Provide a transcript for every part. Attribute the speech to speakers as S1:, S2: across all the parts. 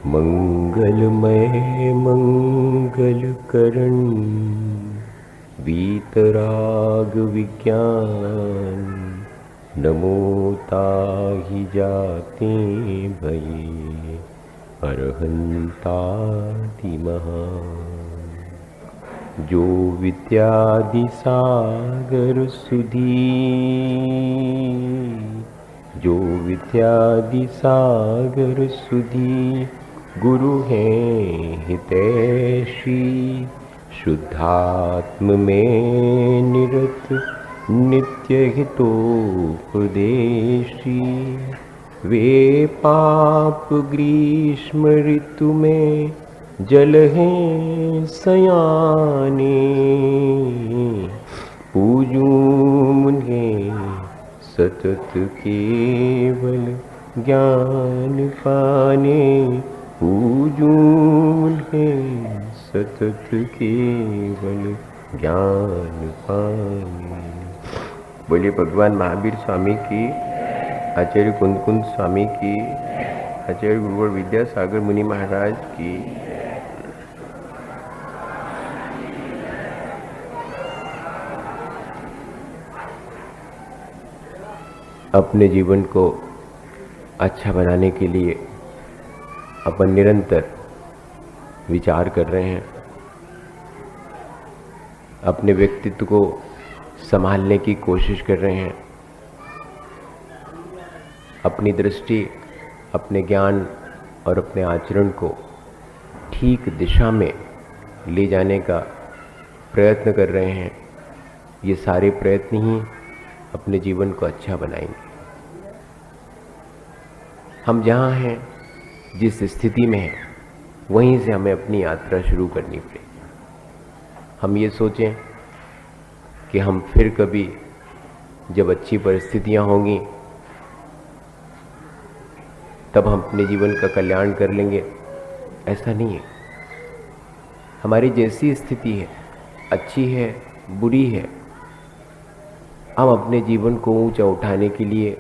S1: मंगलमय मंगल करण वीतराग विज्ञान नमो ताहि जाते भये अरहंताति महान। जो विद्यादि सागर सुधी, जो विद्यादि सागर सुधी गुरु हैं हितैषी, शुद्धात्म में निरत नित्य हितोपदेशी। वे पाप ग्रीष्म ऋतु में जल हैं सयाने, पूजूं उन्हें सतत केवल ज्ञान पाने, पूजूं उन्हें सतत केवल ज्ञान पाने। बोलिए भगवान महावीर स्वामी की, आचार्य कुंद कुंद स्वामी की, आचार्य गुरुवर विद्यासागर मुनि महाराज की। अपने जीवन को अच्छा बनाने के लिए अपन निरंतर विचार कर रहे हैं। अपने व्यक्तित्व को संभालने की कोशिश कर रहे हैं। अपनी दृष्टि, अपने ज्ञान और अपने आचरण को ठीक दिशा में ले जाने का प्रयत्न कर रहे हैं। ये सारे प्रयत्न ही अपने जीवन को अच्छा बनाएंगे। हम जहाँ हैं, जिस स्थिति में हैं, वहीं से हमें अपनी यात्रा शुरू करनी पड़ेगी। हम ये सोचें कि हम फिर कभी जब अच्छी परिस्थितियाँ होंगी तब हम अपने जीवन का कल्याण कर लेंगे, ऐसा नहीं है। हमारी जैसी स्थिति है, अच्छी है, बुरी है, हम अपने जीवन को ऊंचा उठाने के लिए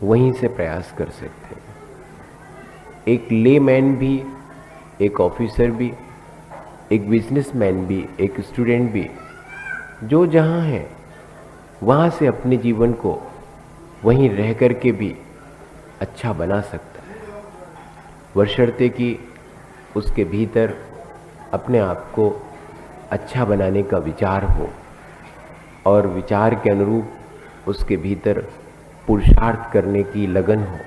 S1: वहीं से प्रयास कर सकते हैं। एक लेमैन भी, एक ऑफिसर भी, एक बिजनेसमैन भी, एक स्टूडेंट भी, जो जहाँ है वहाँ से अपने जीवन को वहीं रह कर के भी अच्छा बना सकता है, बशर्ते कि उसके भीतर अपने आप को अच्छा बनाने का विचार हो और विचार के अनुरूप उसके भीतर पुरुषार्थ करने की लगन हो।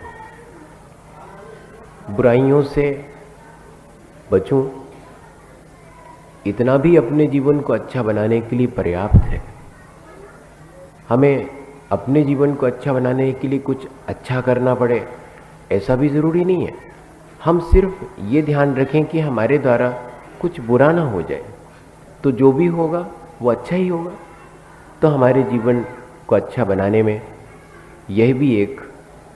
S1: बुराइयों से बचूं, इतना भी अपने जीवन को अच्छा बनाने के लिए पर्याप्त है। हमें अपने जीवन को अच्छा बनाने के लिए कुछ अच्छा करना पड़े, ऐसा भी ज़रूरी नहीं है। हम सिर्फ ये ध्यान रखें कि हमारे द्वारा कुछ बुरा ना हो जाए, तो जो भी होगा वो अच्छा ही होगा। तो हमारे जीवन को अच्छा बनाने में यह भी एक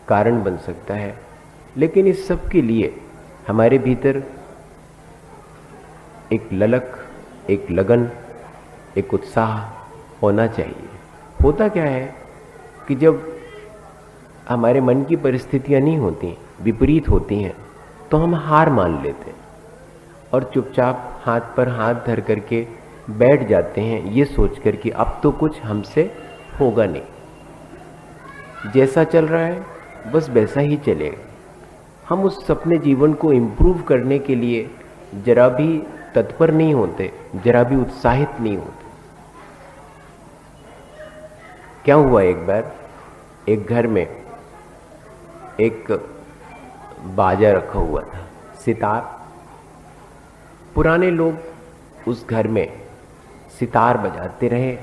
S1: कारण बन सकता है। लेकिन इस सब के लिए हमारे भीतर एक ललक, एक लगन, एक उत्साह होना चाहिए। होता क्या है कि जब हमारे मन की परिस्थितियां नहीं होती, विपरीत होती हैं, तो हम हार मान लेते हैं और चुपचाप हाथ पर हाथ धर करके बैठ जाते हैं, ये सोचकर कि अब तो कुछ हमसे होगा नहीं, जैसा चल रहा है बस वैसा ही चलेगा। हम उस अपने जीवन को इम्प्रूव करने के लिए जरा भी तत्पर नहीं होते, जरा भी उत्साहित नहीं होते। क्या हुआ, एक बार एक घर में एक बाजा रखा हुआ था, सितार। पुराने लोग उस घर में सितार बजाते रहे,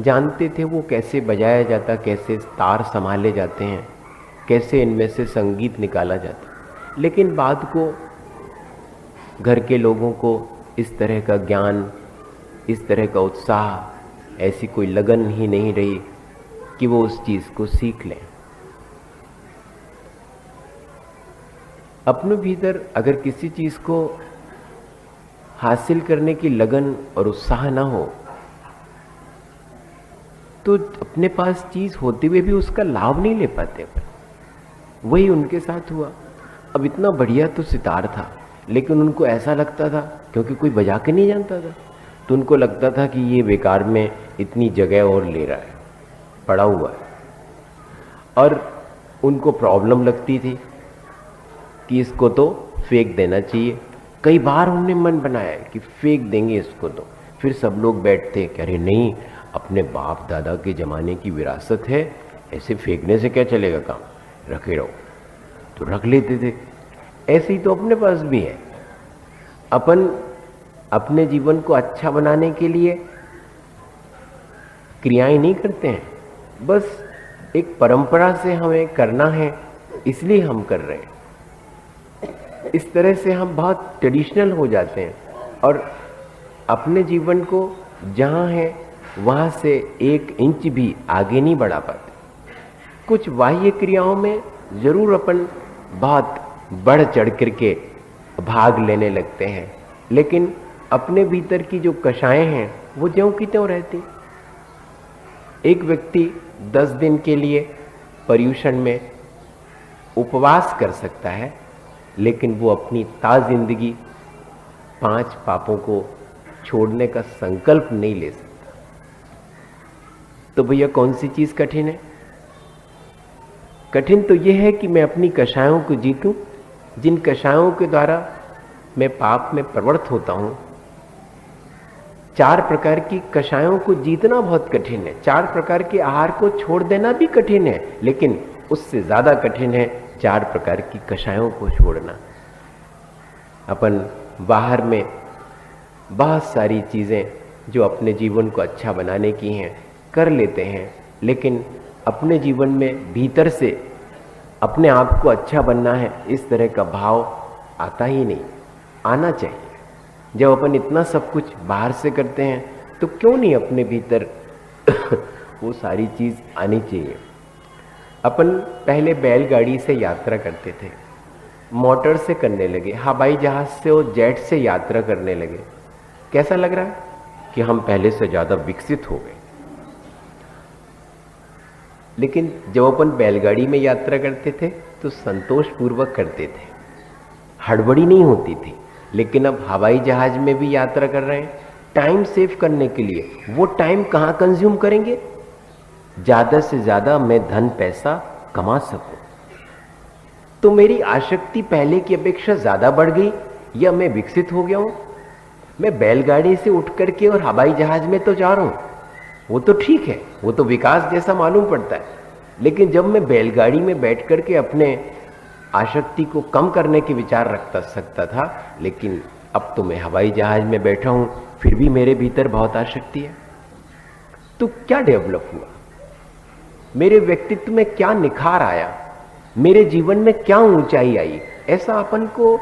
S1: जानते थे वो कैसे बजाया जाता, कैसे तार संभाले जाते हैं, कैसे इनमें से संगीत निकाला जाता। लेकिन बाद को घर के लोगों को इस तरह का ज्ञान, इस तरह का उत्साह, ऐसी कोई लगन ही नहीं रही कि वो उस चीज़ को सीख लें। अपने भीतर अगर किसी चीज़ को हासिल करने की लगन और उत्साह ना हो, तो अपने पास चीज़ होते हुए भी उसका लाभ नहीं ले पाते। वही उनके साथ हुआ। अब इतना बढ़िया तो सितार था, लेकिन उनको ऐसा लगता था, क्योंकि कोई बजा के नहीं जानता था, तो उनको लगता था कि ये बेकार में इतनी जगह और ले रहा है, पड़ा हुआ है। और उनको प्रॉब्लम लगती थी कि इसको तो फेंक देना चाहिए। कई बार उन्होंने मन बनाया है कि फेंक देंगे इसको तो। फिर सब लोग बैठते कि अरे नहीं, अपने बाप दादा के ज़माने की विरासत है, ऐसे फेंकने से क्या चलेगा काम, रखे रहो। तो रख लेते थे। ऐसे ही तो अपने पास भी है। अपन अपने जीवन को अच्छा बनाने के लिए क्रियाएं नहीं करते हैं, बस एक परंपरा से हमें करना है इसलिए हम कर रहे हैं। इस तरह से हम बहुत ट्रेडिशनल हो जाते हैं और अपने जीवन को जहाँ है वहाँ से 1 इंच भी आगे नहीं बढ़ा पाते। कुछ बाह्य क्रियाओं में जरूर अपन बहुत बढ़ चढ़ करके भाग लेने लगते हैं, लेकिन अपने भीतर की जो कषाएं हैं वो ज्यों की त्यों रहती। एक व्यक्ति 10 दिन के लिए पर्यूषण में उपवास कर सकता है, लेकिन वो अपनी जिंदगी 5 पापों को छोड़ने का संकल्प नहीं ले सकता। तो भैया कौन सी चीज कठिन है? कठिन तो यह है कि मैं अपनी कषायों को जीतूं, जिन कषायों के द्वारा मैं पाप में प्रवृत्त होता हूं। 4 प्रकार की कषायों को जीतना बहुत कठिन है। 4 प्रकार के आहार को छोड़ देना भी कठिन है, लेकिन उससे ज्यादा कठिन है 4 प्रकार की कषायों को छोड़ना। अपन बाहर में बहुत सारी चीजें जो अपने जीवन को अच्छा बनाने की हैं कर लेते हैं, लेकिन अपने जीवन में भीतर से अपने आप को अच्छा बनना है इस तरह का भाव आता ही नहीं। आना चाहिए। जब अपन इतना सब कुछ बाहर से करते हैं तो क्यों नहीं अपने भीतर वो सारी चीज आनी चाहिए। अपन पहले बैलगाड़ी से यात्रा करते थे, मोटर से करने लगे, हवाई जहाज से और जेट से यात्रा करने लगे। कैसा लग रहा है कि हम पहले से ज्यादा विकसित हो गए। लेकिन जब अपन बैलगाड़ी में यात्रा करते थे तो संतोष पूर्वक करते थे, हड़बड़ी नहीं होती थी। लेकिन अब हवाई जहाज में भी यात्रा कर रहे हैं, टाइम सेव करने के लिए। वो टाइम कहां कंज्यूम करेंगे? ज्यादा से ज्यादा मैं धन पैसा कमा सकूं। तो मेरी आसक्ति पहले की अपेक्षा ज्यादा बढ़ गई या मैं विकसित हो गया हूं? मैं बैलगाड़ी से उठ करके और हवाई जहाज में तो जा रहा हूं, वो तो ठीक है, वो तो विकास जैसा मालूम पड़ता है। लेकिन जब मैं बैलगाड़ी में बैठ करके अपने आसक्ति को कम करने के विचार रखता सकता था, लेकिन अब तो मैं हवाई जहाज में बैठा हूं, फिर भी मेरे भीतर बहुत आसक्ति है। तो क्या डेवलप हुआ? मेरे व्यक्तित्व में क्या निखार आया? मेरे जीवन में क्या ऊंचाई आई? ऐसा अपन को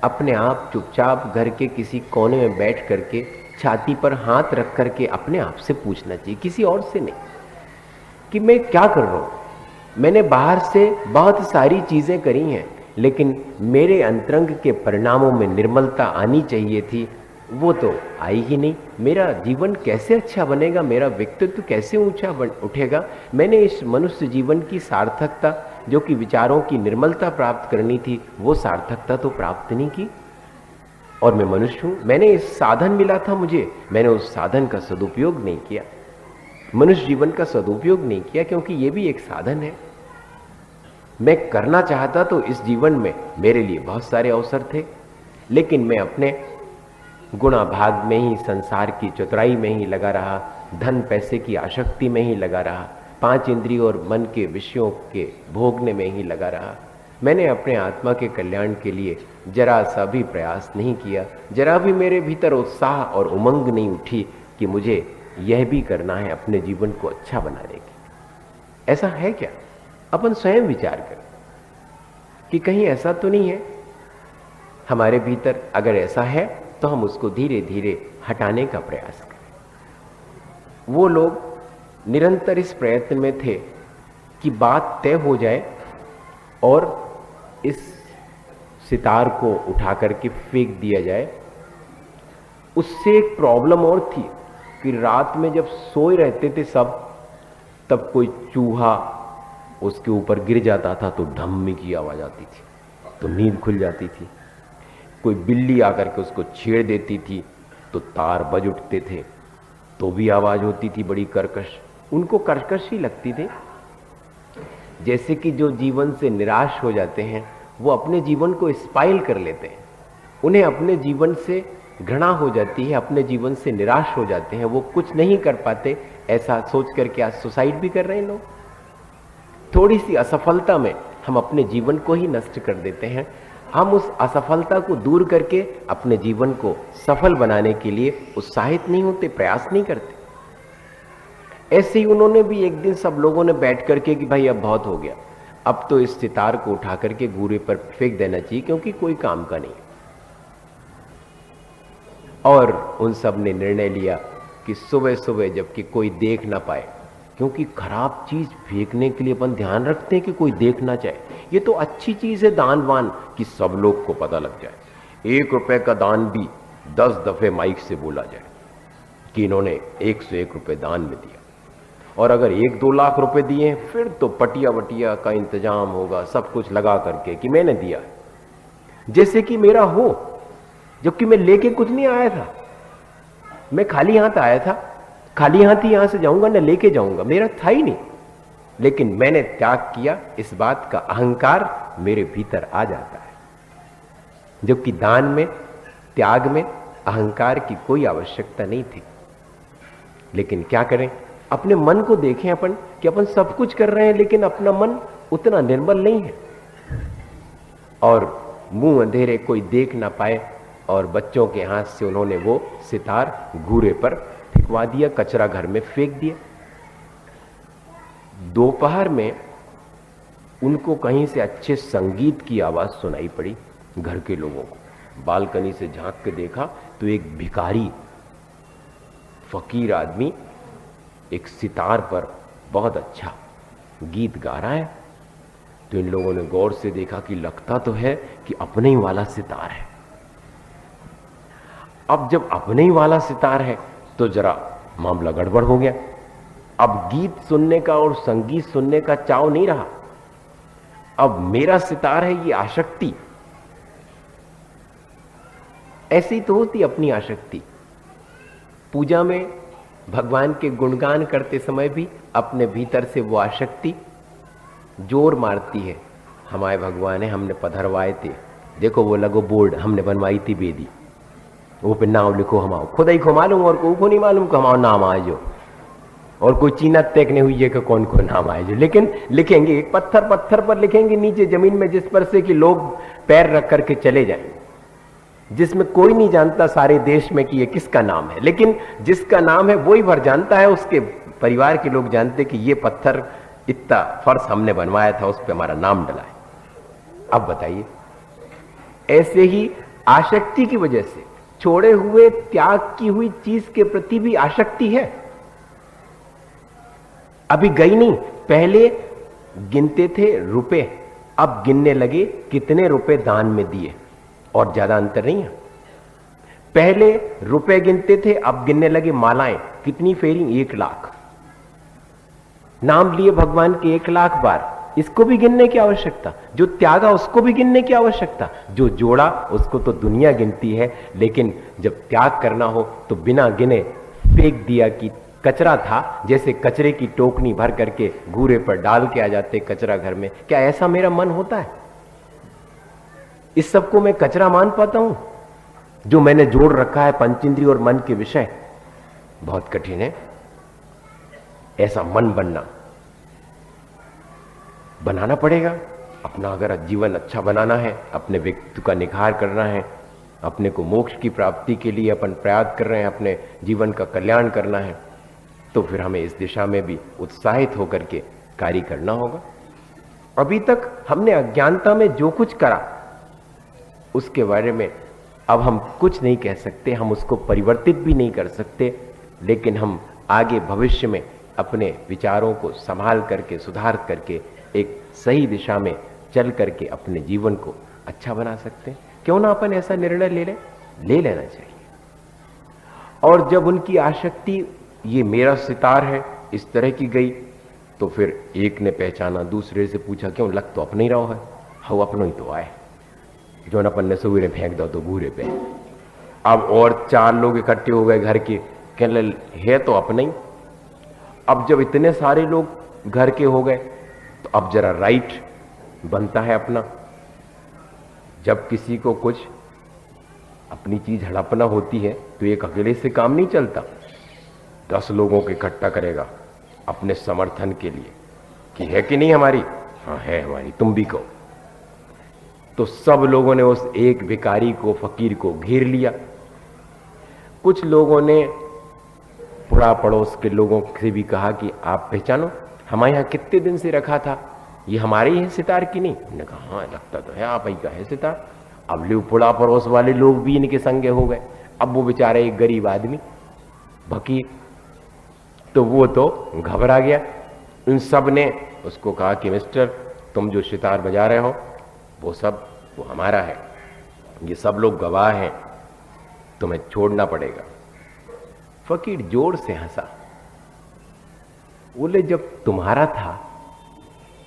S1: अपने आप चुपचाप घर के किसी कोने में बैठ करके छाती पर हाथ रख करके अपने आप से पूछना चाहिए, किसी और से नहीं, कि मैं क्या कर रहा हूं। मैंने बाहर से बहुत सारी चीजें करी हैं, लेकिन मेरे अंतरंग के परिणामों में निर्मलता आनी चाहिए थी, वो तो आई ही नहीं। मेरा जीवन कैसे अच्छा बनेगा? मेरा व्यक्तित्व कैसे ऊंचा उठेगा? मैंने इस मनुष्य जीवन की सार्थकता, जो कि विचारों की निर्मलता प्राप्त करनी थी, वो सार्थकता तो प्राप्त नहीं की। और मैं मनुष्य हूं, मैंने इस साधन मिला था मुझे, मैंने उस साधन का सदुपयोग नहीं किया। मनुष्य जीवन का सदुपयोग नहीं किया, क्योंकि ये भी एक साधन है। मैं करना चाहता तो इस जीवन में मेरे लिए बहुत सारे अवसर थे, लेकिन मैं अपने गुणा भाग में ही, संसार की चतुराई में ही लगा रहा, धन पैसे की आसक्ति में ही लगा रहा, 5 इंद्रिय और मन के विषयों के भोगने में ही लगा रहा। मैंने अपने आत्मा के कल्याण के लिए जरा सा भी प्रयास नहीं किया। जरा भी मेरे भीतर उत्साह और उमंग नहीं उठी कि मुझे यह भी करना है अपने जीवन को अच्छा बनाने की। ऐसा है क्या? अपन स्वयं विचार करें कि कहीं ऐसा तो नहीं है हमारे भीतर। अगर ऐसा है तो हम उसको धीरे धीरे हटाने का प्रयास करें। वो लोग निरंतर इस प्रयत्न में थे कि बात तय हो जाए और इस सितार को उठा करके फेंक दिया जाए। उससे एक प्रॉब्लम और थी कि रात में जब सोए रहते थे सब, तब कोई चूहा उसके ऊपर गिर जाता था तो धम्मी की आवाज आती थी। तो नींद खुल जाती थी। कोई बिल्ली आकर के उसको छेड़ देती थी तो तार बज उठते थे, तो भी आवाज होती थी बड़ी कर्कश। उनको कर्कश ही लगती थी। जैसे कि जो जीवन से निराश हो जाते हैं वो अपने जीवन को स्पाइल कर लेते हैं, उन्हें अपने जीवन से घृणा हो जाती है, अपने जीवन से निराश हो जाते हैं, वो कुछ नहीं कर पाते, ऐसा सोच करके आज सुसाइड भी कर रहे हैं लोग। थोड़ी सी असफलता में हम अपने जीवन को ही नष्ट कर देते हैं। हम उस असफलता को दूर करके अपने जीवन को सफल बनाने के लिए उत्साहित नहीं होते, प्रयास नहीं करते। ऐसे ही उन्होंने भी एक दिन सब लोगों ने बैठ करके कि भाई अब बहुत हो गया, अब तो इस सितार को उठा करके घूरे पर फेंक देना चाहिए क्योंकि कोई काम का नहीं। और उन सब ने निर्णय लिया कि सुबह सुबह जबकि कोई देख ना पाए, क्योंकि खराब चीज फेंकने के लिए अपन ध्यान रखते हैं कि कोई देख ना चाहे। ये तो अच्छी चीज है दानवान कि सब लोग को पता लग जाए। 1 रुपए का दान भी 10 दफे माइक से बोला जाए कि इन्होंने 101 रुपए दान में दिया। और अगर 1-2 लाख रुपए दिए फिर तो पटिया वटिया का इंतजाम होगा, सब कुछ लगा करके कि मैंने दिया, जैसे कि मेरा हो, जबकि मैं लेके कुछ नहीं आया था। मैं खाली हाथ आया था, खाली हाथ ही यहां से जाऊंगा, न लेके जाऊंगा, मेरा था ही नहीं। लेकिन मैंने त्याग किया, इस बात का अहंकार मेरे भीतर आ जाता है। जबकि दान में, त्याग में अहंकार की कोई आवश्यकता नहीं थी। लेकिन क्या करें, अपने मन को देखें अपन कि अपन सब कुछ कर रहे हैं लेकिन अपना मन उतना निर्मल नहीं है। और मुंह अंधेरे कोई देख ना पाए और बच्चों के हाथ से उन्होंने वो सितार घूरे पर फेंकवा दिया, कचरा घर में फेंक दिया। दोपहर में उनको कहीं से अच्छे संगीत की आवाज सुनाई पड़ी। घर के लोगों को बालकनी से झांक के देखा तो एक भिखारी फकीर आदमी एक सितार पर बहुत अच्छा गीत गा रहा है। तो इन लोगों ने गौर से देखा कि लगता तो है कि अपने ही वाला सितार है। अब जब अपने ही वाला सितार है तो जरा मामला गड़बड़ हो गया। अब गीत सुनने का और संगीत सुनने का चाव नहीं रहा, अब मेरा सितार है ये आसक्ति। ऐसी तो होती अपनी आसक्ति। पूजा में भगवान के गुणगान करते समय भी अपने भीतर से वो आसक्ति जोर मारती है, हमारे भगवान है, हमने पधरवाए थे, देखो वो लगो बोर्ड हमने बनवाई थी बेदी, वो पे नाम लिखो हमाओ, खुद ही को मालूम और को नहीं मालूम कि हमारा नाम आए जो, और कोई चीना तय नहीं हुई है कि कौन को नाम आए जो। लेकिन लिखेंगे एक पत्थर पत्थर पर लिखेंगे नीचे जमीन में, जिस पर से कि लोग पैर रख करके चले जाएंगे, जिसमें कोई नहीं जानता सारे देश में कि ये किसका नाम है। लेकिन जिसका नाम है वही भर जानता है, उसके परिवार के लोग जानते कि ये पत्थर इतना फर्श हमने बनवाया था, उस पर हमारा नाम डला है। अब बताइए, ऐसे ही आसक्ति की वजह से छोड़े हुए त्याग की हुई चीज के प्रति भी आसक्ति है। अभी गई नहीं, पहले गिनते थे रुपए, अब गिनने लगे कितने रुपए दान में दिए, और ज्यादा अंतर नहीं है। पहले रुपए गिनते थे, अब गिनने लगे मालाएं, कितनी फेरी, 1 लाख। नाम लिए भगवान के 1 लाख बार, इसको भी गिनने की आवश्यकता। जो त्यागा उसको भी गिनने की आवश्यकता, जो जोड़ा उसको तो दुनिया गिनती है। लेकिन जब त्याग करना हो तो बिना गिने फेंक दिया कि कचरा था, जैसे कचरे की टोकनी भर करके घूरे पर डाल के आ जाते कचरा घर में। क्या ऐसा मेरा मन होता है? इस सबको मैं कचरा मान पाता हूं जो मैंने जोड़ रखा है पंचेंद्रिय और मन के विषय? बहुत कठिन है ऐसा मन बनाना पड़ेगा। अपना अगर जीवन अच्छा बनाना है, अपने व्यक्तित्व का निखार करना है, अपने को मोक्ष की प्राप्ति के लिए अपन प्रयास कर रहे हैं, अपने जीवन का कल्याण करना है, तो फिर हमें इस दिशा में भी उत्साहित होकर के कार्य करना होगा। अभी तक हमने अज्ञानता में जो कुछ करा उसके बारे में अब हम कुछ नहीं कह सकते, हम उसको परिवर्तित भी नहीं कर सकते, लेकिन हम आगे भविष्य में अपने विचारों को संभाल करके, सुधार करके एक सही दिशा में चल करके अपने जीवन को अच्छा बना सकते हैं। क्यों ना अपन ऐसा निर्णय ले लेना चाहिए। और जब उनकी आसक्ति ये मेरा सितार है इस तरह की गई, तो फिर एक ने पहचाना, दूसरे से पूछा क्यों लग तो अपने ही रहो है, हो अपनों ही तो आए, जो न अपन ने सवेरे फेंक दो तो भूरे पे। अब और 4 लोग इकट्ठे हो गए घर के, कहने है तो अपने ही। अब जब इतने सारे लोग घर के हो गए तो अब जरा राइट बनता है अपना। जब किसी को कुछ अपनी चीज हड़पना होती है तो एक अकेले से काम नहीं चलता, 10 लोगों को इकट्ठा करेगा अपने समर्थन के लिए कि है कि नहीं हमारी, हाँ है हमारी, तुम भी कहो। तो सब लोगों ने उस एक भिखारी को, फकीर को घेर लिया। कुछ लोगों ने पुरा पड़ोस के लोगों से भी कहा कि आप पहचानो, हमारे यहाँ कितने दिन से रखा था, ये हमारे ही है सितार की नहीं? उन्होंने कहा हाँ लगता तो है आप ही का है सितार। अब ले पुरा पड़ोस वाले लोग भी इनके संगे हो गए। अब वो बेचारा एक गरीब आदमी फकीर, तो वो तो घबरा गया। उन सब ने उसको कहा कि मिस्टर, तुम जो सितार बजा रहे हो वो हमारा है, ये सब लोग गवाह हैं, तुम्हें छोड़ना पड़ेगा। फकीर जोर से हंसा, बोले जब तुम्हारा था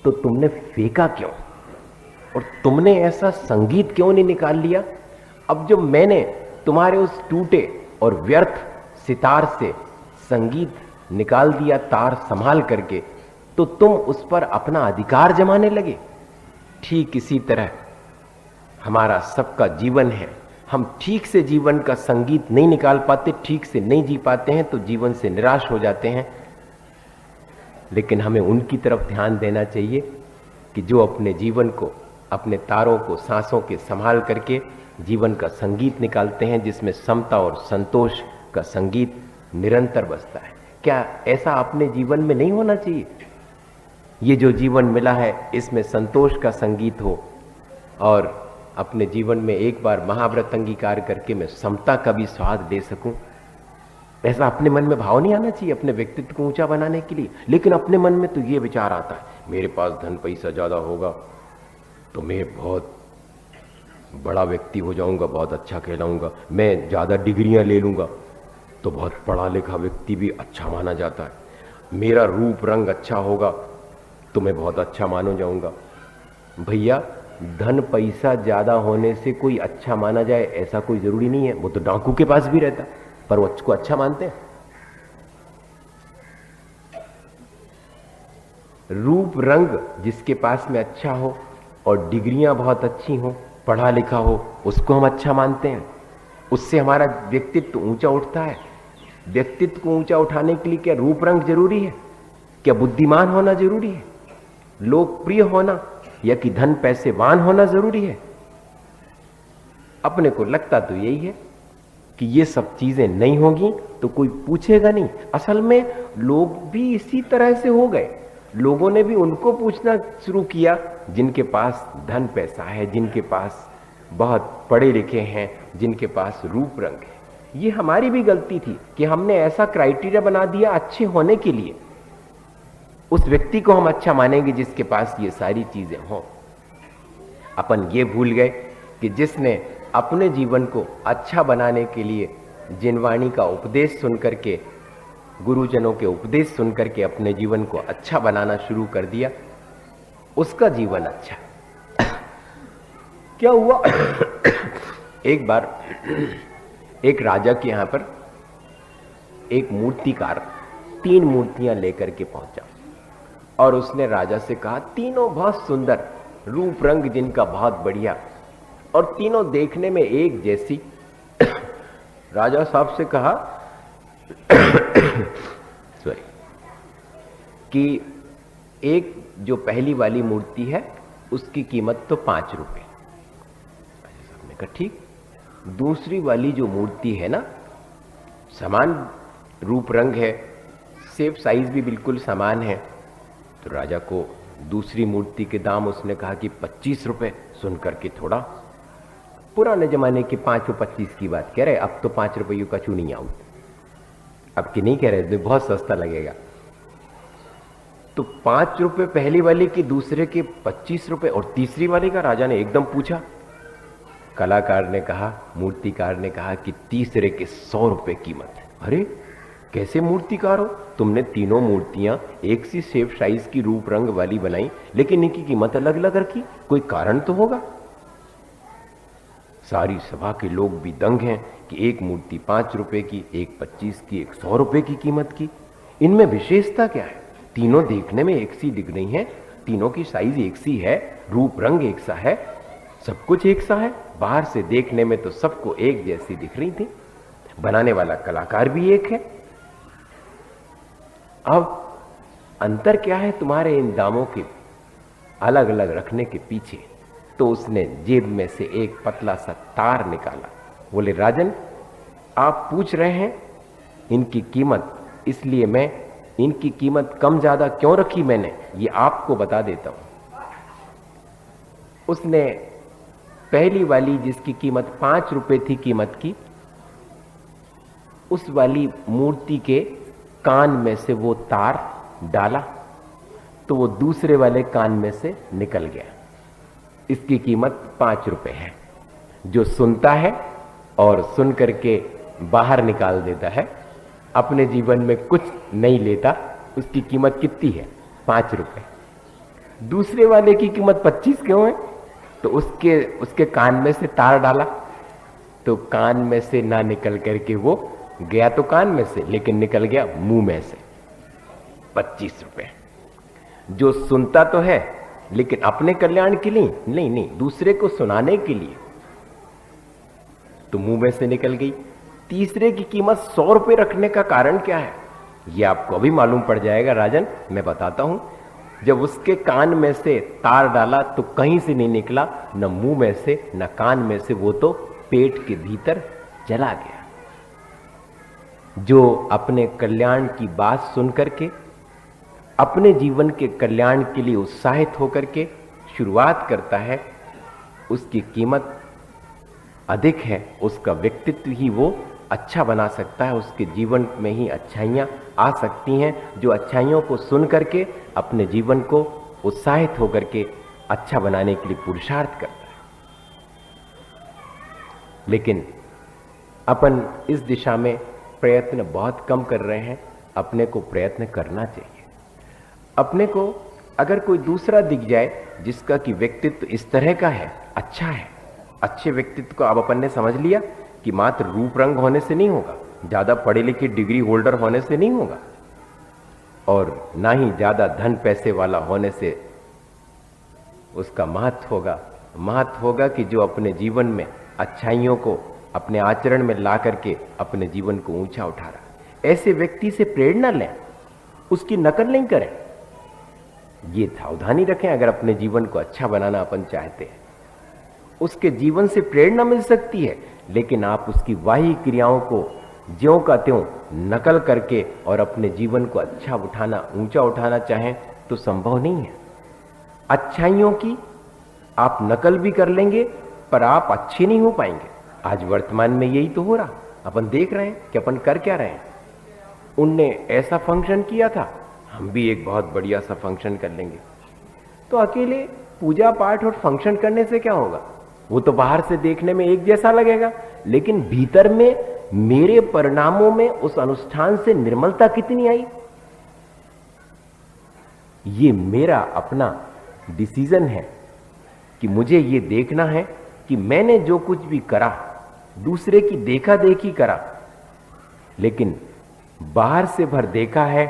S1: तो तुमने फेंका क्यों, और तुमने ऐसा संगीत क्यों नहीं निकाल लिया? अब जब मैंने तुम्हारे उस टूटे और व्यर्थ सितार से संगीत निकाल दिया, तार संभाल करके, तो तुम उस पर अपना अधिकार जमाने लगे। ठीक इसी तरह हमारा सबका जीवन है। हम ठीक से जीवन का संगीत नहीं निकाल पाते, ठीक से नहीं जी पाते हैं तो जीवन से निराश हो जाते हैं। लेकिन हमें उनकी तरफ ध्यान देना चाहिए कि जो अपने जीवन को, अपने तारों को, सांसों के संभाल करके जीवन का संगीत निकालते हैं, जिसमें समता और संतोष का संगीत निरंतर बजता है। क्या ऐसा अपने जीवन में नहीं होना चाहिए? ये जो जीवन मिला है इसमें संतोष का संगीत हो, और अपने जीवन में एक बार महाव्रत अंगीकार करके मैं समता का भी स्वाद ले सकूं। ऐसा अपने मन में भाव नहीं आना चाहिए अपने व्यक्तित्व को ऊंचा बनाने के लिए। लेकिन अपने मन में तो ये विचार आता है, मेरे पास धन पैसा ज्यादा होगा तो मैं बहुत बड़ा व्यक्ति हो जाऊंगा, बहुत अच्छा कहलाऊंगा, मैं ज्यादा डिग्रियां ले लूंगा तो बहुत पढ़ा लिखा व्यक्ति भी अच्छा माना जाता है, मेरा रूप रंग अच्छा होगा तो मैं बहुत अच्छा मानो जाऊंगा। भैया, धन पैसा ज्यादा होने से कोई अच्छा माना जाए ऐसा कोई जरूरी नहीं है। वो तो डाकू के पास भी रहता पर वो उसको अच्छा मानते हैं। रूप रंग जिसके पास में अच्छा हो और डिग्रियां बहुत अच्छी हो, पढ़ा लिखा हो, उसको हम अच्छा मानते हैं। उससे हमारा व्यक्तित्व ऊंचा उठता है। व्यक्तित्व को ऊंचा उठाने के लिए क्या रूप रंग जरूरी है? क्या बुद्धिमान होना जरूरी है? लोकप्रिय होना या कि धन पैसेवान होना जरूरी है? अपने को लगता तो यही है कि ये सब चीजें नहीं होगी तो कोई पूछेगा नहीं। असल में लोग भी इसी तरह से हो गए। लोगों ने भी उनको पूछना शुरू किया जिनके पास धन पैसा है, जिनके पास बहुत पढ़े लिखे हैं, जिनके पास रूप रंग है। ये हमारी भी गलती थी कि हमने ऐसा क्राइटेरिया बना दिया अच्छे होने के लिए। उस व्यक्ति को हम अच्छा मानेंगे जिसके पास ये सारी चीजें हों। अपन ये भूल गए कि जिसने अपने जीवन को अच्छा बनाने के लिए जिनवाणी का उपदेश सुनकर के, गुरुजनों के उपदेश सुनकर के अपने जीवन को अच्छा बनाना शुरू कर दिया, उसका जीवन अच्छा। क्या हुआ? एक बार एक राजा के यहां पर एक मूर्तिकार 3 मूर्तियां लेकर के पहुंचा और उसने राजा से कहा, तीनों बहुत सुंदर, रूप रंग जिनका बहुत बढ़िया और तीनों देखने में एक जैसी। राजा साहब से कहा सॉरी कि एक जो पहली वाली मूर्ति है उसकी कीमत तो 5 रुपए। हमने कहा ठीक। दूसरी वाली जो मूर्ति है ना, समान रूप रंग है, सेम साइज भी बिल्कुल समान है। तो राजा को दूसरी मूर्ति के दाम उसने कहा कि 25 रुपए। सुन करके थोड़ा पुराने जमाने के 5 और 25 की बात कह रहे, अब तो 5 रुपयों का चूनी आऊं, अब की नहीं कह रहे, बहुत सस्ता लगेगा। तो 5 रुपए पहली वाले के, दूसरे के 25 रुपए और तीसरी वाले का। राजा ने एकदम पूछा। कलाकार ने कहा, मूर्तिकार ने कहा कि तीसरे के 100 रुपए कीमत है। अरे कैसे मूर्तिकार हो, तुमने तीनों मूर्तियां एक सी सेफ साइज की रूप रंग वाली बनाई, लेकिन इनकी कीमत अलग अलग रखी, कोई कारण तो होगा। सारी सभा के लोग भी दंग हैं कि एक मूर्ति 5 रुपए की, एक 25 की, एक 100 रुपए की कीमत की। इनमें विशेषता क्या है? तीनों देखने में एक सी दिख रही हैं, तीनों की साइज एक सी है, रूप रंग एक सा है, सब कुछ एक सा है। बाहर से देखने में तो सबको एक जैसी दिख रही थी, बनाने वाला कलाकार भी एक है। अब अंतर क्या है तुम्हारे इन दामों के अलग अलग रखने के पीछे? तो उसने जेब में से एक पतला सा तार निकाला। बोले राजन, आप पूछ रहे हैं इनकी कीमत, इसलिए मैं इनकी कीमत कम ज्यादा क्यों रखी मैंने, ये आपको बता देता हूं। उसने पहली वाली जिसकी कीमत 5 रुपए थी कीमत की, उस वाली मूर्ति के कान में से वो तार डाला तो वो दूसरे वाले कान में से निकल गया। इसकी कीमत 5 रुपए है। जो सुनता है और सुन करके बाहर निकाल देता है, अपने जीवन में कुछ नहीं लेता, उसकी कीमत कितनी है? 5 रुपए। दूसरे वाले की कीमत 25 क्यों है? तो उसके कान में से तार डाला तो कान में से ना निकल करके वो गया तो कान में से, लेकिन निकल गया मुंह में से। 25 रुपए। जो सुनता तो है लेकिन अपने कल्याण के लिए नहीं, दूसरे को सुनाने के लिए, तो मुंह में से निकल गई। तीसरे की कीमत 100 रुपए रखने का कारण क्या है? यह आपको अभी मालूम पड़ जाएगा राजन, मैं बताता हूं। जब उसके कान में से तार डाला तो कहीं से नहीं निकला, न मुंह में से न कान में से, वो तो पेट के भीतर चला गया। जो अपने कल्याण की बात सुन करके अपने जीवन के कल्याण के लिए उत्साहित होकर के शुरुआत करता है, उसकी कीमत अधिक है। उसका व्यक्तित्व ही वो अच्छा बना सकता है, उसके जीवन में ही अच्छाइयाँ आ सकती हैं। जो अच्छाइयों को सुन करके अपने जीवन को उत्साहित होकर के अच्छा बनाने के लिए पुरुषार्थ करता है। लेकिन अपन इस दिशा में प्रयत्न बहुत कम कर रहे हैं। अपने को प्रयत्न करना चाहिए। अपने को अगर कोई दूसरा दिख जाए जिसका कि व्यक्तित्व इस तरह का है, अच्छा है, अच्छे व्यक्तित्व को अब अपन ने समझ लिया कि मात्र रूप रंग होने से नहीं होगा, ज्यादा पढ़े लिखे डिग्री होल्डर होने से नहीं होगा, और ना ही ज्यादा धन पैसे वाला होने से उसका महत्व होगा। महत्व होगा कि जो अपने जीवन में अच्छाइयों को अपने आचरण में ला करके अपने जीवन को ऊंचा उठा रहा। ऐसे व्यक्ति से प्रेरणा लें, उसकी नकल नहीं करें। ये सावधानी रखें, अगर अपने जीवन को अच्छा बनाना अपन चाहते हैं, उसके जीवन से प्रेरणा मिल सकती है, लेकिन आप उसकी वाही क्रियाओं को ज्यों का त्यों नकल करके और अपने जीवन को अच्छा उठाना, ऊंचा उठाना चाहें तो संभव नहीं है। अच्छाइयों की आप नकल भी कर लेंगे पर आप अच्छे नहीं हो पाएंगे। आज वर्तमान में यही तो हो रहा, अपन देख रहे हैं कि अपन कर क्या रहे हैं। उनने ऐसा फंक्शन किया था, हम भी एक बहुत बढ़िया सा फंक्शन कर लेंगे। तो अकेले पूजा पाठ और फंक्शन करने से क्या होगा? वो तो बाहर से देखने में एक जैसा लगेगा, लेकिन भीतर में मेरे परिणामों में उस अनुष्ठान से निर्मलता कितनी आई, ये मेरा अपना डिसीजन है कि मुझे ये देखना है कि मैंने जो कुछ भी करा दूसरे की देखा देखी करा, लेकिन बाहर से भर देखा है,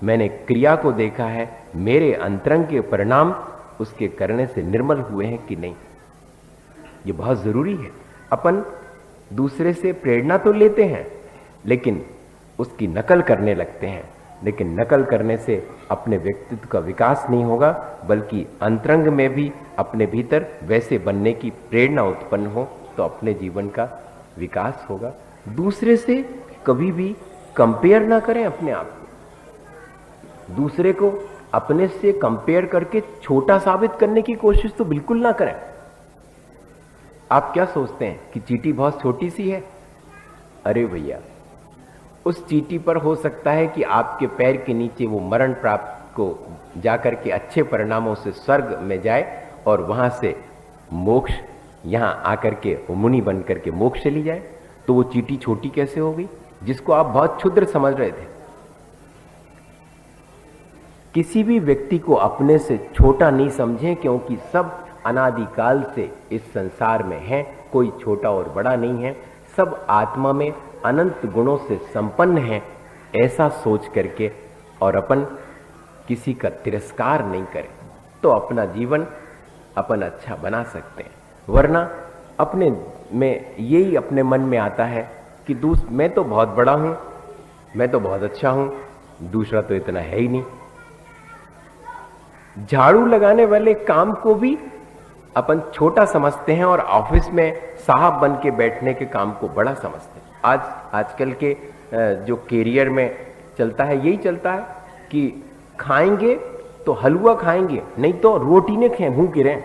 S1: मैंने क्रिया को देखा है, मेरे अंतरंग के परिणाम उसके करने से निर्मल हुए हैं कि नहीं। ये बहुत जरूरी है। अपन दूसरे से प्रेरणा तो लेते हैं लेकिन उसकी नकल करने लगते हैं, लेकिन नकल करने से अपने व्यक्तित्व का विकास नहीं होगा, बल्कि अंतरंग में भी अपने भीतर वैसे बनने की प्रेरणा उत्पन्न हो तो अपने जीवन का विकास होगा। दूसरे से कभी भी कंपेयर ना करें अपने आप को। दूसरे को अपने से कंपेयर करके छोटा साबित करने की कोशिश तो बिल्कुल ना करें। आप क्या सोचते हैं कि चींटी बहुत छोटी सी है? अरे भैया, उस चींटी पर हो सकता है कि आपके पैर के नीचे वो मरण प्राप्त को जाकर के अच्छे परिणामों से स्वर्ग में जाए और वहां से मोक्ष, यहां आकर के मुनि बन करके मोक्ष चली जाए। तो वो चींटी छोटी कैसे हो गई जिसको आप बहुत क्षुद्र समझ रहे थे? किसी भी व्यक्ति को अपने से छोटा नहीं समझें, क्योंकि सब अनादिकाल से इस संसार में हैं कोई छोटा और बड़ा नहीं है, सब आत्मा में अनंत गुणों से संपन्न है, ऐसा सोच करके और अपन किसी का तिरस्कार नहीं करें तो अपना जीवन अपन अच्छा बना सकते हैं। वरना अपने में यही अपने मन में आता है कि मैं तो बहुत बड़ा हूं, मैं तो बहुत अच्छा हूं, दूसरा तो इतना है ही नहीं। झाड़ू लगाने वाले काम को भी अपन छोटा समझते हैं और ऑफिस में साहब बन के बैठने के काम को बड़ा समझते हैं। आजकल के जो कैरियर में चलता है, यही चलता है कि खाएंगे तो हलवा खाएंगे, नहीं तो रोटी ने खाए, भूखे रहें,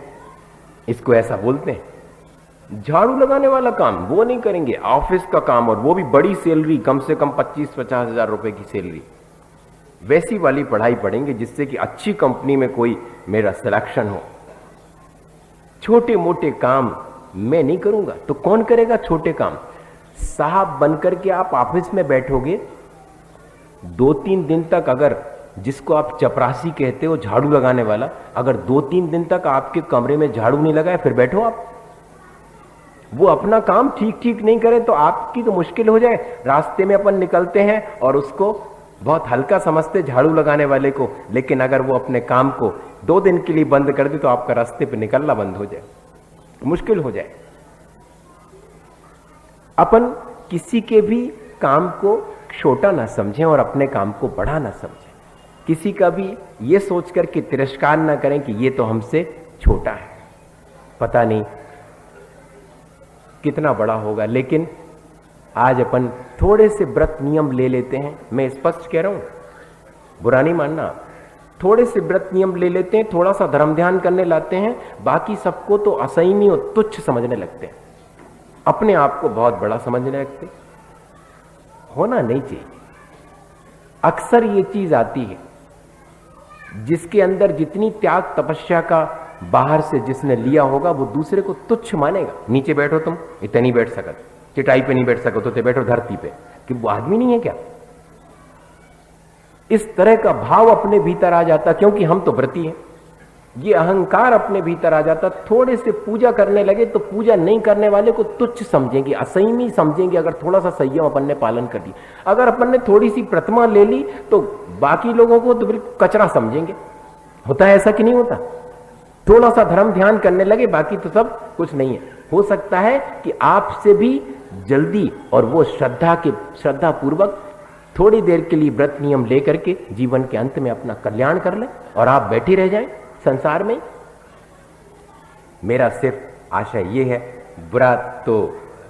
S1: इसको ऐसा बोलते हैं। झाड़ू लगाने वाला काम वो नहीं करेंगे, ऑफिस का काम, और वो भी बड़ी सैलरी, कम से कम 25-50 हजार रुपए की सैलरी, वैसी वाली पढ़ाई पढ़ेंगे जिससे कि अच्छी कंपनी में कोई मेरा सिलेक्शन हो। छोटे मोटे काम मैं नहीं करूंगा तो कौन करेगा छोटे काम? साहब बनकर के आप ऑफिस में बैठोगे 2-3 दिन तक, अगर जिसको आप चपरासी कहते हो, झाड़ू लगाने वाला, अगर 2-3 दिन तक आपके कमरे में झाड़ू नहीं लगाए फिर बैठो आप, वो अपना काम ठीक नहीं करे तो आपकी तो मुश्किल हो जाए। रास्ते में अपन निकलते हैं और उसको बहुत हल्का समझते झाड़ू लगाने वाले को, लेकिन अगर वो अपने काम को 2 दिन के लिए बंद कर दे तो आपका रास्ते पे निकलना बंद हो जाए, मुश्किल हो जाए। अपन किसी के भी काम को छोटा ना समझें और अपने काम को बड़ा ना समझें। किसी का भी ये सोचकर के तिरस्कार ना करें कि ये तो हमसे छोटा है, पता नहीं कितना बड़ा होगा। लेकिन आज अपन थोड़े से व्रत नियम ले लेते हैं, मैं स्पष्ट कह रहा हूं, बुरा नहीं मानना, थोड़े से व्रत नियम ले लेते हैं, थोड़ा सा धर्म ध्यान करने लाते हैं, बाकी सबको तो असहनीय और तुच्छ समझने लगते हैं, अपने आप को बहुत बड़ा समझने लगते। होना नहीं चाहिए। अक्सर ये चीज आती है, जिसके अंदर जितनी त्याग तपस्या का बाहर से जिसने लिया होगा वो दूसरे को तुच्छ मानेगा। नीचे बैठो, तुम इतने नहीं बैठ सकते, चटाई पे नहीं बैठ सको तो बैठो धरती पे, कि वो आदमी नहीं है क्या? इस तरह का भाव अपने भीतर आ जाता, क्योंकि हम तो व्रती हैं। ये अहंकार अपने भीतर आ जाता। थोड़े से पूजा करने लगे तो पूजा नहीं करने वाले को तुच्छ समझेंगे, असंयमी समझेंगे। अगर थोड़ा सा संयम अपन ने पालन कर दिया, अगर अपन ने थोड़ी सी प्रतिमा ले ली तो बाकी लोगों को तो बिल्कुल कचरा समझेंगे। होता है ऐसा कि नहीं होता? थोड़ा सा धर्म ध्यान करने लगे, बाकी तो सब कुछ नहीं है। हो सकता है कि आपसे भी जल्दी और वो श्रद्धा पूर्वक थोड़ी देर के लिए व्रत नियम लेकर के जीवन के अंत में अपना कल्याण कर ले और आप बैठे रह जाएं संसार में। मेरा सिर्फ आशा ये है, बुरा तो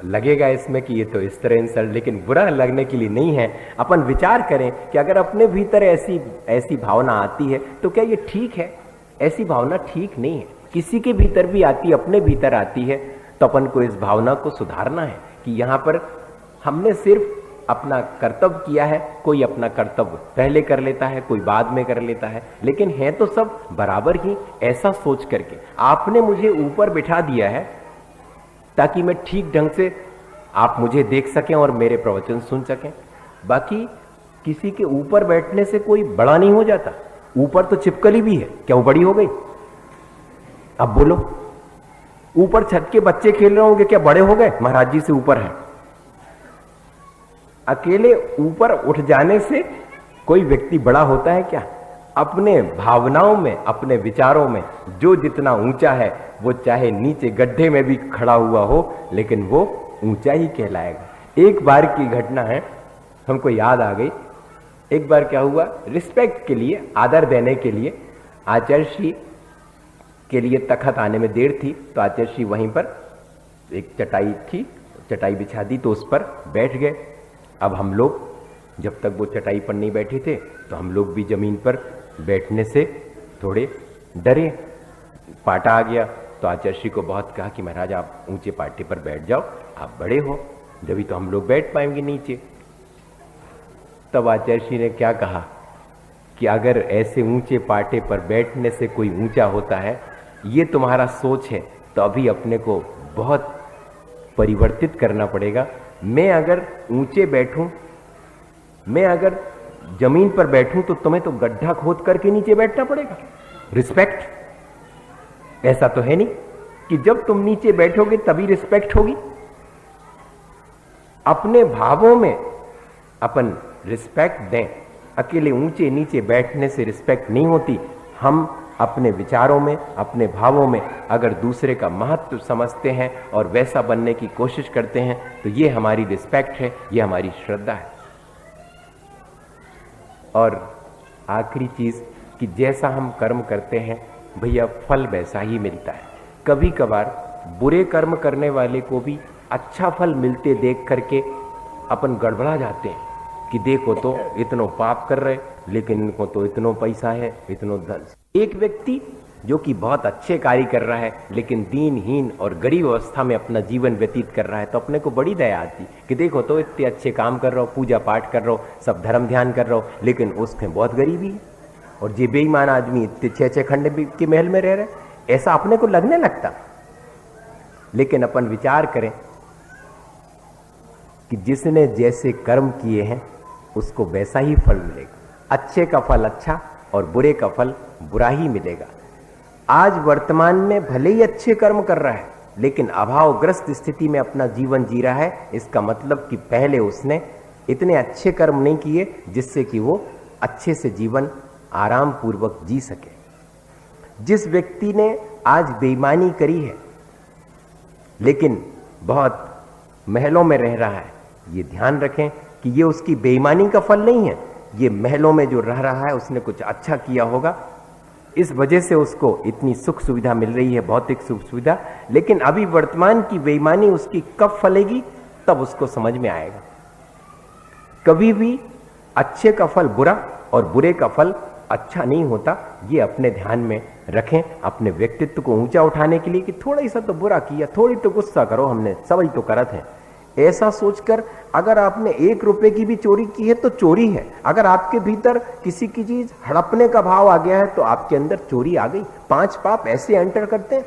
S1: लगेगा इसमें कि ये तो इस तरह इंसल्ट, लेकिन बुरा लगने के लिए नहीं है। अपन विचार करें कि अगर अपने भीतर ऐसी भावना आती है तो क्या ये ठीक है? ऐसी भावना ठीक नहीं है। किसी के भीतर भी आती, अपने भीतर आती है, तो अपन को इस भावना को सुधारना है कि यहां पर हमने सिर्फ अपना कर्तव्य किया है। कोई अपना कर्तव्य पहले कर लेता है, कोई बाद में कर लेता है, लेकिन है तो सब बराबर ही। ऐसा सोच करके आपने मुझे ऊपर बिठा दिया है ताकि मैं ठीक ढंग से आप मुझे देख सकें और मेरे प्रवचन सुन सकें। बाकी किसी के ऊपर बैठने से कोई बड़ा नहीं हो जाता। ऊपर तो छिपकली भी है, क्या वो बड़ी हो गई? अब बोलो, ऊपर छत के बच्चे खेल रहे होंगे, क्या बड़े हो गए? महाराज जी से ऊपर है। अकेले ऊपर उठ जाने से कोई व्यक्ति बड़ा होता है क्या? अपने भावनाओं में, अपने विचारों में जो जितना ऊंचा है, वो चाहे नीचे गड्ढे में भी खड़ा हुआ हो, लेकिन वो ऊंचा ही कहलाएगा। एक बार की घटना है, हमको याद आ गई। एक बार क्या हुआ, रिस्पेक्ट के लिए, आदर देने के लिए आचार्य श्री के लिए तखत आने में देर थी, तो आचार्य श्री वहीं पर एक चटाई थी, चटाई बिछा दी तो उस पर बैठ गए। अब हम लोग जब तक वो चटाई पर नहीं बैठे थे तो हम लोग भी जमीन पर बैठने से थोड़े डरे। पाटा आ गया तो आचार्य श्री को बहुत कहा कि महाराज आप ऊंचे पाटे पर बैठ जाओ, आप बड़े हो, जब तो हम लोग बैठ पाएंगे नीचे। तब आचार्य श्री ने क्या कहा कि अगर ऐसे ऊंचे पाटे पर बैठने से कोई ऊंचा होता है, ये तुम्हारा सोच है, तो अभी अपने को बहुत परिवर्तित करना पड़ेगा। मैं अगर ऊंचे बैठूं, मैं अगर जमीन पर बैठूं, तो तुम्हें तो गड्ढा खोद करके नीचे बैठना पड़ेगा। रिस्पेक्ट ऐसा तो है नहीं। कि जब तुम नीचे बैठोगे तभी रिस्पेक्ट होगी। अपने भावों में अपन रिस्पेक्ट दें। अकेले ऊंचे नीचे बैठने से रिस्पेक्ट नहीं होती। हम अपने विचारों में, अपने भावों में अगर दूसरे का महत्व समझते हैं और वैसा बनने की कोशिश करते हैं तो ये हमारी रिस्पेक्ट है, ये हमारी श्रद्धा है। और आखिरी चीज कि जैसा हम कर्म करते हैं भैया फल वैसा ही मिलता है। कभी कभार बुरे कर्म करने वाले को भी अच्छा फल मिलते देख करके अपन गड़बड़ा जाते हैं कि देखो तो इतनो पाप कर रहे लेकिन इनको तो इतनो पैसा है, इतनो धन। एक व्यक्ति जो कि बहुत अच्छे कार्य कर रहा है लेकिन दीनहीन और गरीब अवस्था में अपना जीवन व्यतीत कर रहा है तो अपने को बड़ी दया आती कि देखो तो इतने अच्छे काम कर रहा हो, पूजा पाठ कर रहा हो, सब धर्म ध्यान कर रहा हो, लेकिन उसमें बहुत गरीबी है। और ये बेईमान आदमी इतने 6-6 खंड के महल में रह रहे, ऐसा अपने को लगने लगता। लेकिन अपन विचार करें कि जिसने जैसे कर्म किए हैं उसको वैसा ही फल मिलेगा। अच्छे का फल अच्छा और बुरे का फल बुरा ही मिलेगा। आज वर्तमान में भले ही अच्छे कर्म कर रहा है लेकिन अभावग्रस्त स्थिति में अपना जीवन जी रहा है, इसका मतलब कि पहले उसने इतने अच्छे कर्म नहीं किए जिससे कि वो अच्छे से जीवन आराम पूर्वक जी सके। जिस व्यक्ति ने आज बेईमानी करी है लेकिन बहुत महलों में रह रहा है, ये ध्यान रखें कि ये उसकी बेईमानी का फल नहीं है, ये महलों में जो रह रहा है उसने कुछ अच्छा किया होगा, इस वजह से उसको इतनी सुख सुविधा मिल रही है, भौतिक सुख सुविधा। लेकिन अभी वर्तमान की बेईमानी उसकी कब फलेगी तब उसको समझ में आएगा। कभी भी अच्छे का फल बुरा और बुरे का फल अच्छा नहीं होता, ये अपने ध्यान में रखें। अपने व्यक्तित्व को ऊंचा उठाने के लिए कि थोड़ा ही सा तो बुरा किया, थोड़ी तो गुस्सा करो, हमने सभी तो करत हैं, ऐसा सोचकर अगर आपने 1 रुपए की भी चोरी की है तो चोरी है। अगर आपके भीतर किसी की चीज हड़पने का भाव आ गया है तो आपके अंदर चोरी आ गई। 5 पाप ऐसे एंटर करते हैं।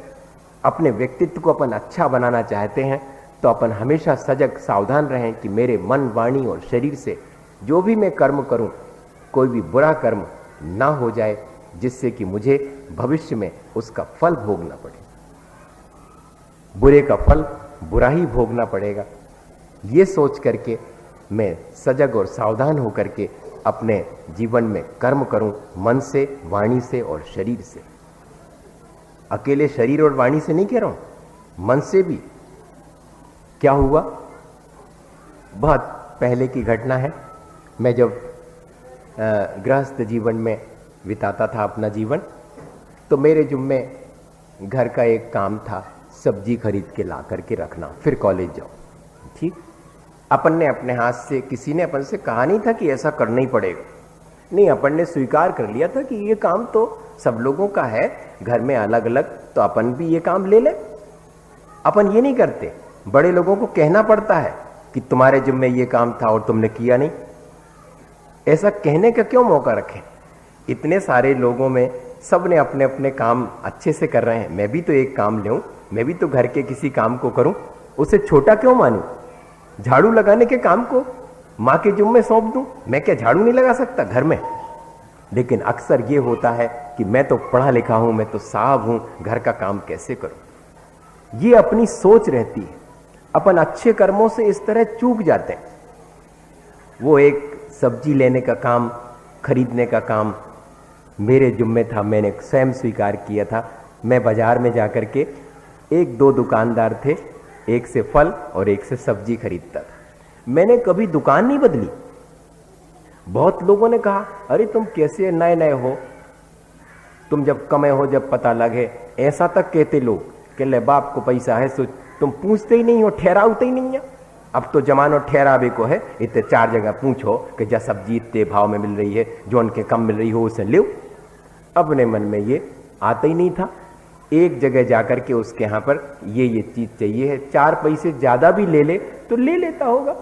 S1: अपने व्यक्तित्व को अपन अच्छा बनाना चाहते हैं तो अपन हमेशा सजग सावधान रहें कि मेरे मन, वाणी और शरीर से जो भी मैं कर्म करूं कोई भी बुरा कर्म ना हो जाए जिससे कि मुझे भविष्य में उसका फल भोगना पड़े। बुरे का फल बुरा ही भोगना पड़ेगा। ये सोच करके मैं सजग और सावधान होकर के अपने जीवन में कर्म करूं, मन से, वाणी से और शरीर से। अकेले शरीर और वाणी से नहीं कह रहा हूं, मन से भी। क्या हुआ, बहुत पहले की घटना है। मैं जब गृहस्थ जीवन में बिताता था अपना जीवन, तो मेरे जुम्मे घर का एक काम था, सब्जी खरीद के ला करके रखना, फिर कॉलेज जाओ। ठीक, अपन ने अपने हाथ से, किसी ने अपन से कहा नहीं था कि ऐसा करना ही पड़ेगा, नहीं, अपन ने स्वीकार कर लिया था कि ये काम तो सब लोगों का है, घर में अलग अलग, तो अपन भी ये काम ले ले। अपन ये नहीं करते, बड़े लोगों को कहना पड़ता है कि तुम्हारे जिम्मे ये काम था और तुमने किया नहीं। ऐसा कहने का क्यों मौका रखें? इतने सारे लोगों में सब ने अपने अपने काम अच्छे से कर रहे हैं, मैं भी तो एक काम लूं, मैं भी तो घर के किसी काम को करूं, उसे छोटा क्यों मानूं? झाड़ू लगाने के काम को माँ के जुम्मे सौंप दूं, मैं क्या झाड़ू नहीं लगा सकता घर में? लेकिन अक्सर ये होता है कि मैं तो पढ़ा लिखा हूं, मैं तो साहब हूं, घर का काम कैसे करूं? ये अपनी सोच रहती है। अपन अच्छे कर्मों से इस तरह चूक जाते हैं। वो एक सब्जी लेने का काम, खरीदने का काम मेरे जुम्मे था, मैंने स्वयं स्वीकार किया था। मैं बाजार में जाकर के 1-2 दुकानदार थे, एक से फल और एक से सब्जी खरीदता था। मैंने कभी दुकान नहीं बदली। बहुत लोगों ने कहा, अरे तुम कैसे नए नए हो, तुम जब कमे हो जब पता लगे, ऐसा तक कहते लोग कि ले बाप को पैसा है सो तुम पूछते ही नहीं हो, ठहरावते ही नहीं है। अब तो जमानो ठहरावे को है, इतने 4 जगह पूछो कि जा सब्जी इतने भाव में मिल रही है, जो उनके कम मिल रही हो उसे लो। अपने मन में ये आता ही नहीं था। एक जगह जाकर के उसके यहाँ पर ये चीज चाहिए है, 4 पैसे ज्यादा भी ले ले तो ले लेता होगा।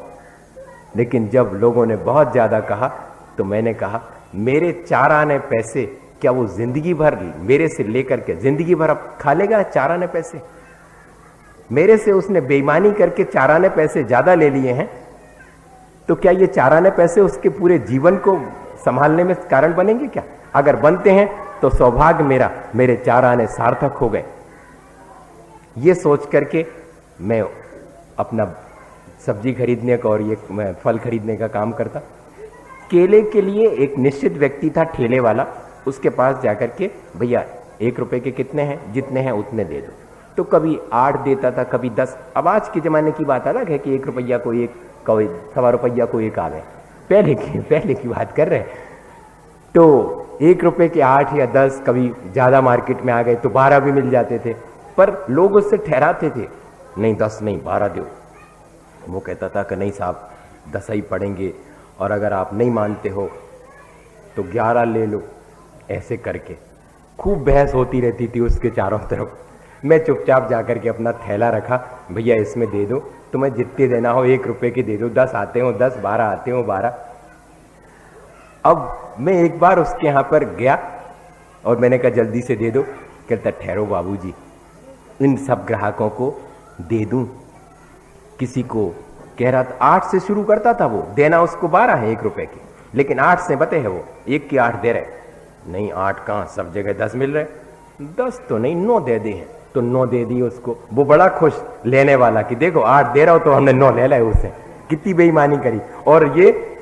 S1: लेकिन जब लोगों ने बहुत ज्यादा कहा तो मैंने कहा, मेरे 4 आने पैसे क्या वो जिंदगी भर मेरे से लेकर के जिंदगी भर अब खा लेगा? 4 आने पैसे मेरे से उसने बेईमानी करके 4 आने पैसे ज्यादा ले लिए हैं, तो क्या ये 4 आने पैसे उसके पूरे जीवन को संभालने में कारण बनेंगे क्या? अगर बनते हैं तो सौभाग्य मेरा, मेरे 4 आने सार्थक हो गए। ये सोच करके मैं अपना सब्जी खरीदने का और ये मैं फल खरीदने का काम करता। केले के लिए एक निश्चित व्यक्ति था ठेले वाला, उसके पास जाकर के भैया 1 रुपए के कितने हैं, जितने हैं उतने दे दो। तो कभी 8 देता था, कभी 10। अब आज के ज़माने की बात अलग है कि 1 रुपया को एक, कोई 1.25 रुपया को एक आ गए। पहले की बात कर रहे हैं। तो 1 रुपए के 8 या 10, कभी ज़्यादा मार्केट में आ गए तो 12 भी मिल जाते थे। पर लोग उससे ठहराते थे, नहीं 10 नहीं 12 दो। वो कहता था कि नहीं साहब 10 ही पड़ेंगे, और अगर आप नहीं मानते हो तो 11 ले लो। ऐसे करके खूब बहस होती रहती थी उसके चारों तरफ। मैं चुपचाप जाकर के अपना थैला रखा, भैया इसमें दे दो, तुम्हें जितने देना हो 1 रुपए के दे दो, 10 आते हो 10, 12 आते हो 12। अब मैं एक बार उसके यहाँ पर गया और मैंने कहा जल्दी से दे दो। कहता ठहरो बाबूजी, इन सब ग्राहकों को दे दूं। किसी को कह रहा था 8 से शुरू करता था वो, देना उसको 12 है 1 रुपए की, लेकिन 8 से बते है वो, 1 की 8 दे रहे। नहीं 8 कहाँ, सब जगह 10 मिल रहे। 10 तो नहीं 9 दे दी हैं, तो 9 दे दी उसको। वो बड़ा खुश लेने वाला कि देखो 8 दे रहा हो तो हमने 9 ले लिया उससे। कितनी बेईमानी करी। और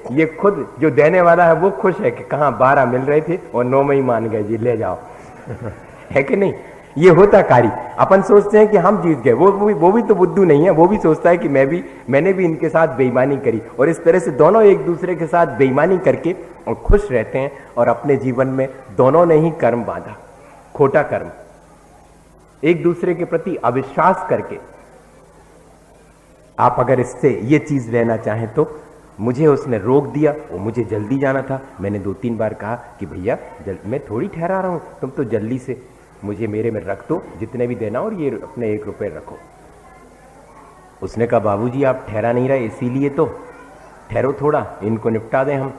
S1: ये खुद जो देने वाला है वो खुश है कि कहाँ 12 मिल रहे थे और 9 में ही मान गए जी, ले जाओ। है कि नहीं? ये होता कारी। अपन सोचते हैं कि हम जीत गए, वो भी तो बुद्धू नहीं है। वो भी सोचता है कि मैंने भी इनके साथ बेईमानी करी। और इस तरह से दोनों एक दूसरे के साथ बेईमानी करके और खुश रहते हैं। और अपने जीवन में दोनों ने ही कर्म बांधा, खोटा कर्म, एक दूसरे के प्रति अविश्वास करके। आप अगर इससे ये चीज लेना चाहें तो मुझे उसने रोक दिया, वो मुझे जल्दी जाना था। मैंने 2-3 बार कहा कि भैया मैं थोड़ी ठहरा रहा हूं, तुम तो जल्दी से मुझे मेरे में रख दो जितने भी देना, और ये अपने 1 रुपए रखो। उसने कहा बाबूजी आप ठहरा नहीं रहे, इसीलिए तो ठहरो थोड़ा, इनको निपटा दें हम।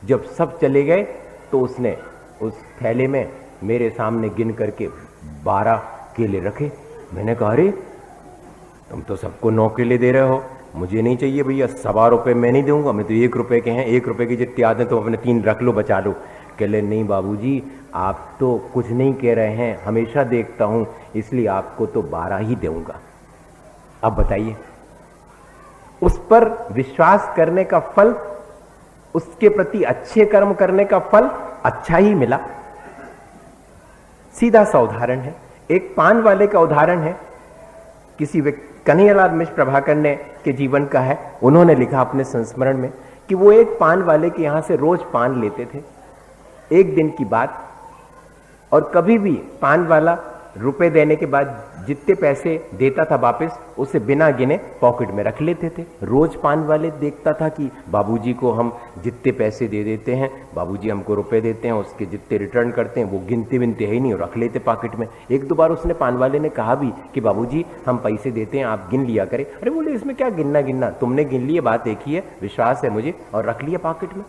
S1: जब सब चले गए तो उसने उस थैले में मेरे सामने गिन करके 12 केले रखे। मैंने कहा अरे तुम तो सबको 9 केले दे रहे हो, मुझे नहीं चाहिए भैया, 1.25 रुपए मैं नहीं दूंगा, मैं तो 1 रुपए के हैं, 1 रुपए की जितनी आदत तो अपने 3 रख लो, बचा लो। कहले नहीं बाबूजी आप तो कुछ नहीं कह रहे हैं, हमेशा देखता हूं, इसलिए आपको तो 12 ही दूंगा। अब बताइए, उस पर विश्वास करने का फल, उसके प्रति अच्छे कर्म करने का फल अच्छा ही मिला। सीधा सा उदाहरण है, एक पान वाले का उदाहरण है। किसी व्यक्ति, कन्हैयालाल मिश्र प्रभाकर ने के जीवन का है। उन्होंने लिखा अपने संस्मरण में कि वो एक पान वाले के यहां से रोज पान लेते थे। एक दिन की बात, और कभी भी पान वाला रुपए देने के बाद जितने पैसे देता था वापस, उसे बिना गिने पॉकेट में रख लेते थे। रोज पान वाले देखता था कि बाबूजी को हम जितने पैसे दे देते हैं, बाबूजी हमको रुपए देते हैं, उसके जितने रिटर्न करते हैं वो गिनते विनते है ही नहीं, रख लेते पॉकेट में। 1-2 बार उसने पान वाले ने कहा भी कि बाबूजी हम पैसे देते हैं, आप गिन लिया करें। अरे बोले इसमें क्या गिनना, तुमने गिन लिए, बात एक ही है, विश्वास है मुझे, और रख लिया पॉकेट में।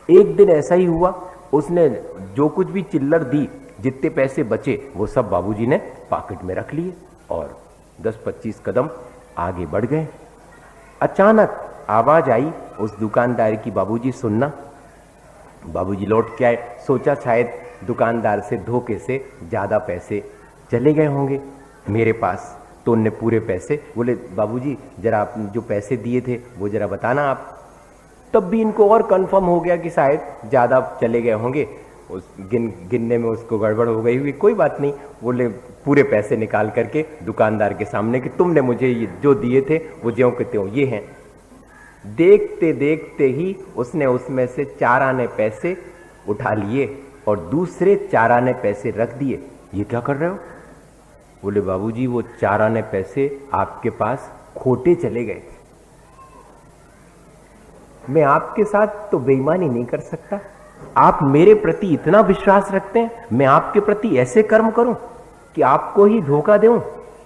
S1: एक दिन ऐसा ही हुआ, उसने जो कुछ भी चिल्लर दी, जितने पैसे बचे वो सब बाबूजी ने पॉकेट में रख लिए और 10-25 कदम आगे बढ़ गए। अचानक आवाज आई उस दुकानदार की, बाबूजी सुनना। बाबूजी लौट के आए, सोचा शायद दुकानदार से धोखे से ज्यादा पैसे चले गए होंगे मेरे पास, तो उनने पूरे पैसे, बोले बाबूजी जरा आप जो पैसे दिए थे वो जरा बताना आप। तब भी इनको और कंफर्म हो गया कि शायद ज्यादा चले गए होंगे, उस गिनने में उसको गड़बड़ हो गई हुई। कोई बात नहीं, बोले पूरे पैसे निकाल करके दुकानदार के सामने कि तुमने मुझे ये जो दिए थे वो ज्यों के त्यों ये हैं। देखते देखते ही उसने उसमें से 4 आने पैसे उठा लिए और दूसरे 4 आने पैसे रख दिए। ये क्या कर रहे हो? बोले बाबूजी वो 4 आने पैसे आपके पास खोटे चले गए। मैं आपके साथ तो बेईमानी नहीं कर सकता, आप मेरे प्रति इतना विश्वास रखते हैं, मैं आपके प्रति ऐसे कर्म करूं कि आपको ही धोखा दूं,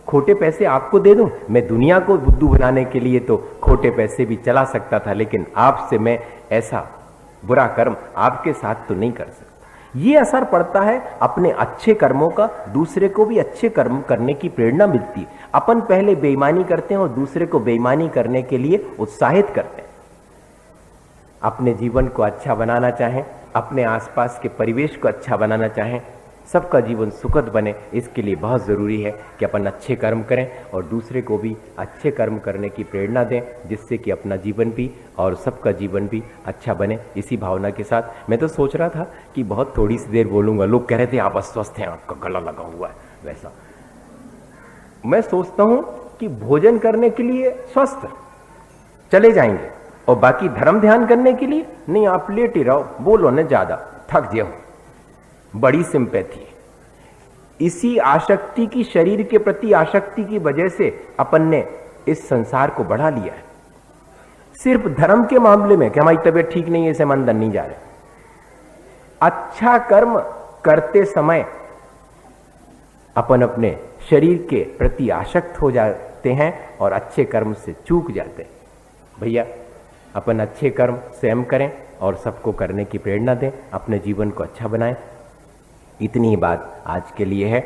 S1: खोटे पैसे आपको दे दूं। मैं दुनिया को बुद्धू बनाने के लिए तो खोटे पैसे भी चला सकता था, लेकिन आपसे मैं ऐसा बुरा कर्म आपके साथ तो नहीं कर सकता। ये असर पड़ता है अपने अच्छे कर्मों का, दूसरे को भी अच्छे कर्म करने की प्रेरणा मिलती है। अपन पहले बेईमानी करते हैं और दूसरे को बेईमानी करने के लिए उत्साहित करते हैं। अपने जीवन को अच्छा बनाना चाहें, अपने आसपास के परिवेश को अच्छा बनाना चाहें, सबका जीवन सुखद बने, इसके लिए बहुत ज़रूरी है कि अपन अच्छे कर्म करें और दूसरे को भी अच्छे कर्म करने की प्रेरणा दें, जिससे कि अपना जीवन भी और सबका जीवन भी अच्छा बने। इसी भावना के साथ मैं तो सोच रहा था कि बहुत थोड़ी सी देर बोलूँगा। लोग कह रहे थे आप अस्वस्थ हैं, आपका गला लगा हुआ है। वैसा मैं सोचता हूँ कि भोजन करने के लिए स्वस्थ चले जाएंगे और बाकी धर्म ध्यान करने के लिए नहीं, आप लेट ही रहो, बोलो न ज़्यादा, थक जाओ। बड़ी सिंपैथी। इसी आसक्ति की, शरीर के प्रति आसक्ति की वजह से अपन ने इस संसार को बढ़ा लिया है। सिर्फ धर्म के मामले में कि हमारी तबीयत ठीक नहीं है, इसे हम अंदर नहीं जा रहे। अच्छा कर्म करते समय अपन अपने शरीर के प्रति आसक्त हो जाते हैं और अच्छे कर्म से चूक जाते हैं। भैया अपन अच्छे कर्म स्वयं करें और सबको करने की प्रेरणा दें, अपने जीवन को अच्छा बनाएं। इतनी ही बात आज के लिए है।